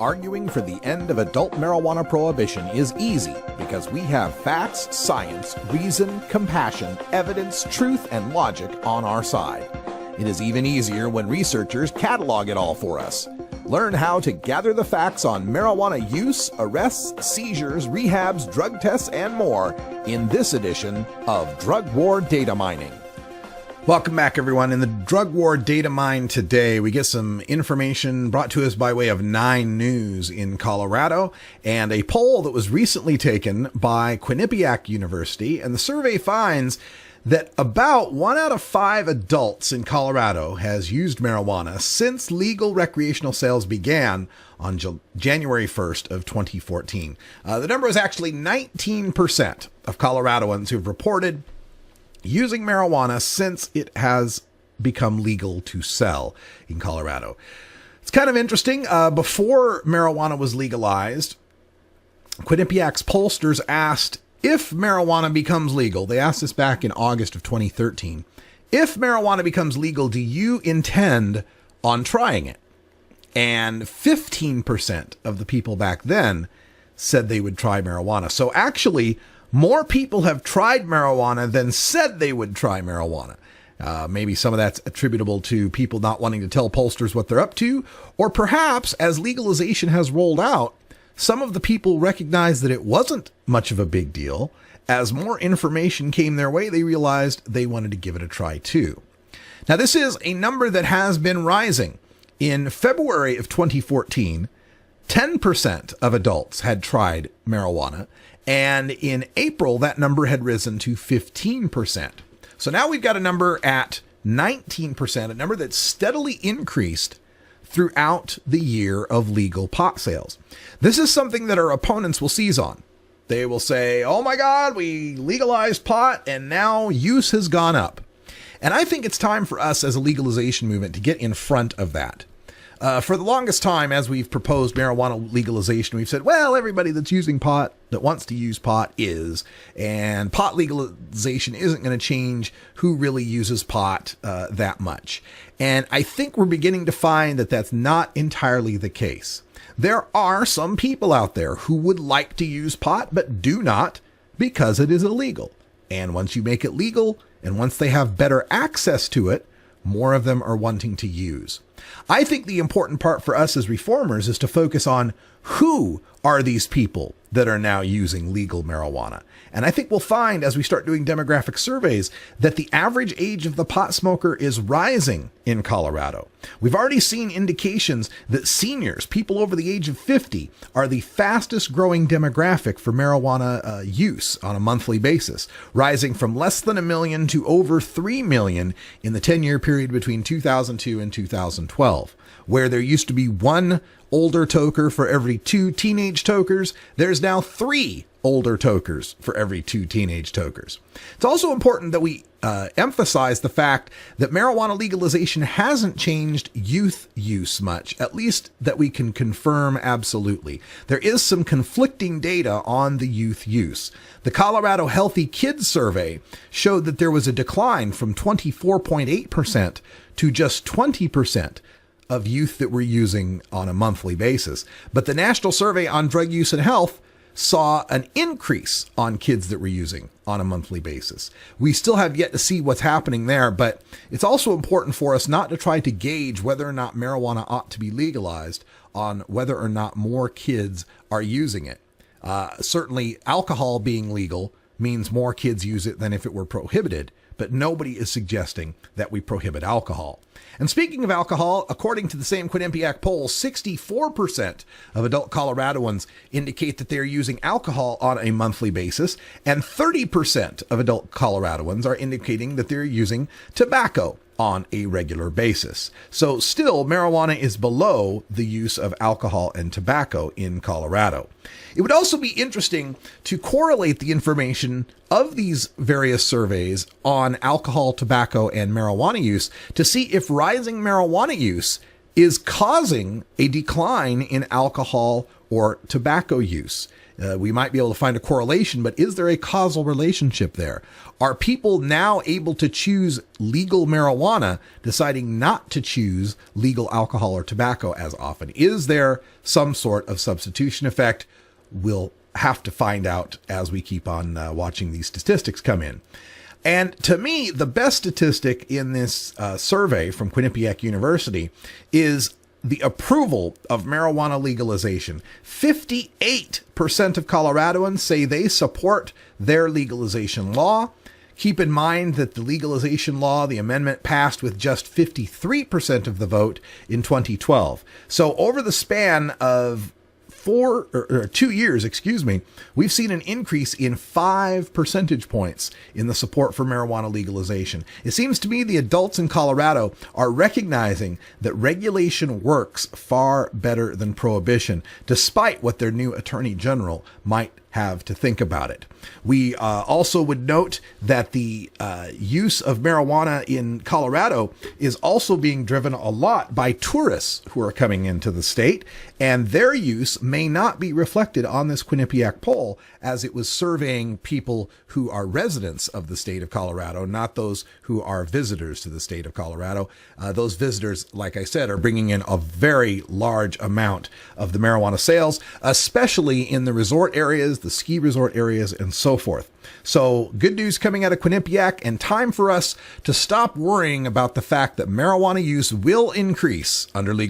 Arguing for the end of adult marijuana prohibition is easy because we have facts, science, reason, compassion, evidence, truth, and logic on our side. It is even easier when researchers catalog it all for us. Learn how to gather the facts on marijuana use, arrests, seizures, rehabs, drug tests, and more in this edition of Drug War Data Mining. Welcome back, everyone. In the Drug War Data Mine today, we get some information brought to us by way of 9 News in Colorado and a poll that was recently taken by Quinnipiac University. And the survey finds that about 1 out of 5 adults in Colorado has used marijuana since legal recreational sales began on January 1st of 2014. The number is actually 19% of Coloradoans who've reported using marijuana since it has become legal to sell in Colorado. It's kind of interesting. Before marijuana was legalized, Quinnipiac's pollsters asked, if marijuana becomes legal, they asked this back in August of 2013, if marijuana becomes legal, do you intend on trying it? And 15% of the people back then said they would try marijuana. So actually, more people have tried marijuana than said they would try marijuana. Maybe some of that's attributable to people not wanting to tell pollsters what they're up to, or perhaps as legalization has rolled out, some of the people recognized that it wasn't much of a big deal. As more information came their way, they realized they wanted to give it a try too. Now, this is a number that has been rising. In February of 2014, 10% of adults had tried marijuana. And in April, that number had risen to 15%. So now we've got a number at 19%, a number that's steadily increased throughout the year of legal pot sales. This is something that our opponents will seize on. They will say, oh my God, we legalized pot and now use has gone up. And I think it's time for us as a legalization movement to get in front of that. For the longest time, as we've proposed marijuana legalization, we've said, well, everybody that's using pot, that wants to use pot is, and pot legalization isn't going to change who really uses pot that much. And I think we're beginning to find that that's not entirely the case. There are some people out there who would like to use pot, but do not because it is illegal. And once you make it legal, and once they have better access to it, more of them are wanting to use. I think the important part for us as reformers is to focus on who are these people that are now using legal marijuana. And I think we'll find as we start doing demographic surveys that the average age of the pot smoker is rising in Colorado. We've already seen indications that seniors, people over the age of 50, are the fastest growing demographic for marijuana use on a monthly basis, rising from less than 1 million to over 3 million in the 10-year period between 2002 and 2012. Where there used to be 1 older toker for every 2 teenage tokers, there's now 3 older tokers for every 2 teenage tokers. It's also important that we emphasize the fact that marijuana legalization hasn't changed youth use much, at least that we can confirm absolutely. There is some conflicting data on the youth use. The Colorado Healthy Kids Survey showed that there was a decline from 24.8% to just 20% of youth that were using on a monthly basis. But the National Survey on Drug Use and Health saw an increase on kids that were using on a monthly basis. We still have yet to see what's happening there, but it's also important for us not to try to gauge whether or not marijuana ought to be legalized on whether or not more kids are using it. Certainly, alcohol being legal means more kids use it than if it were prohibited, but nobody is suggesting that we prohibit alcohol. And speaking of alcohol, according to the same Quinnipiac poll, 64% of adult Coloradoans indicate that they're using alcohol on a monthly basis, and 30% of adult Coloradoans are indicating that they're using tobacco on a regular basis. So still, marijuana is below the use of alcohol and tobacco in Colorado. It would also be interesting to correlate the information of these various surveys on alcohol, tobacco, and marijuana use to see if rising marijuana use is causing a decline in alcohol or tobacco use. We might be able to find a correlation, but is there a causal relationship there? Are people now able to choose legal marijuana, deciding not to choose legal alcohol or tobacco as often? Is there some sort of substitution effect? We'll have to find out as we keep on watching these statistics come in. And to me, the best statistic in this survey from Quinnipiac University is the approval of marijuana legalization. 58% of Coloradoans say they support their legalization law. Keep in mind that the legalization law, the amendment, passed with just 53% of the vote in 2012. So over the span of 2 years, we've seen an increase in 5 percentage points in the support for marijuana legalization. It seems to me the adults in Colorado are recognizing that regulation works far better than prohibition, despite what their new attorney general might have to think about it. We also would note that the use of marijuana in Colorado is also being driven a lot by tourists who are coming into the state, and their use may not be reflected on this Quinnipiac poll, as it was surveying people who are residents of the state of Colorado, not those who are visitors to the state of Colorado. Those visitors, like I said, are bringing in a very large amount of the marijuana sales, especially in the resort areas, the ski resort areas, and so forth. So good news coming out of Quinnipiac, and time for us to stop worrying about the fact that marijuana use will increase under legal